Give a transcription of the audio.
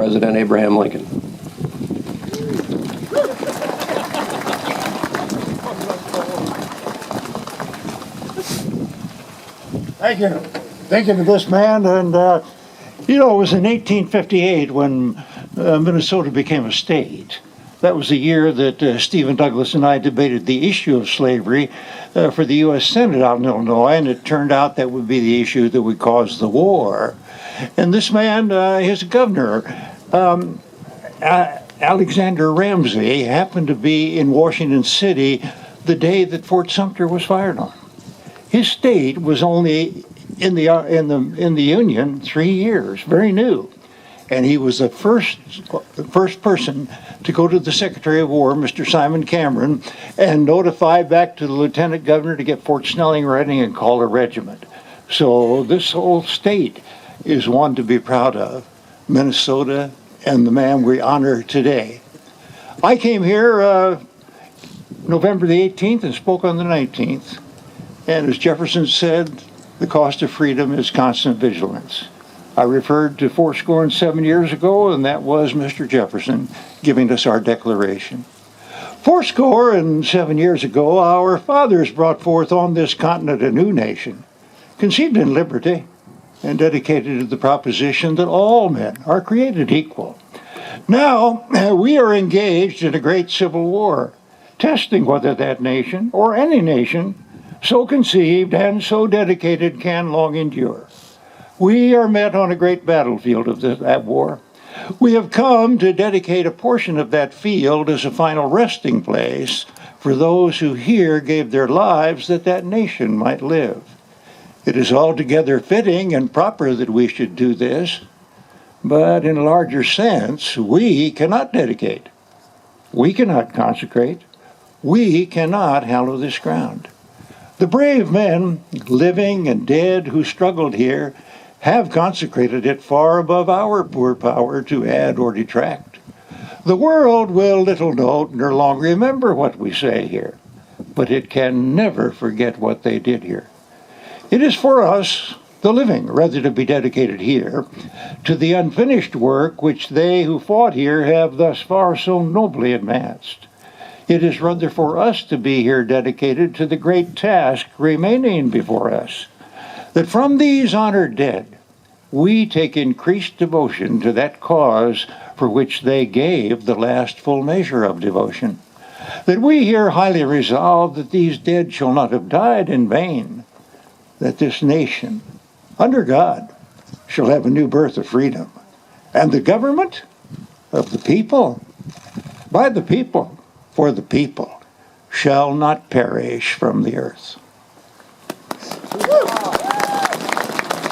President Abraham Lincoln. Thank you. Thank you to this man. And, you know, it was in 1858 when Minnesota became a state. That was the year that Stephen Douglas and I debated the issue of slavery for the U.S. Senate out in Illinois, and it turned out that would be the issue that would cause the war. And this man, his governor, Alexander Ramsey, happened to be in Washington City the day that Fort Sumter was fired on. His state was only in the Union 3 years, very new. And he was the first person to go to the Secretary of War, Mr. Simon Cameron, and notify back to the Lieutenant Governor to get Fort Snelling ready and call a regiment. So this whole state is one to be proud of, Minnesota, and the man we honor today. I came here November the 18th and spoke on the 19th. And as Jefferson said, the cost of freedom is constant vigilance. I referred to 77 years ago, and that was Mr. Jefferson giving us our Declaration. 77 years ago, our fathers brought forth on this continent a new nation, conceived in liberty and dedicated to the proposition that all men are created equal. Now, we are engaged in a great civil war, testing whether that nation, or any nation, so conceived and so dedicated can long endure. We are met on a great battlefield of that war. We have come to dedicate a portion of that field as a final resting place for those who here gave their lives that that nation might live. It is altogether fitting and proper that we should do this, but in a larger sense, we cannot dedicate. We cannot consecrate. We cannot hallow this ground. The brave men, living and dead, who struggled here, have consecrated it far above our poor power to add or detract. The world will little note nor long remember what we say here, but it can never forget what they did here. It is for us, the living, rather to be dedicated here to the unfinished work which they who fought here have thus far so nobly advanced. It is rather for us to be here dedicated to the great task remaining before us, that from these honored dead we take increased devotion to that cause for which they gave the last full measure of devotion, that we here highly resolve that these dead shall not have died in vain, that this nation, under God, shall have a new birth of freedom, and the government of the people, by the people, for the people, shall not perish from the earth.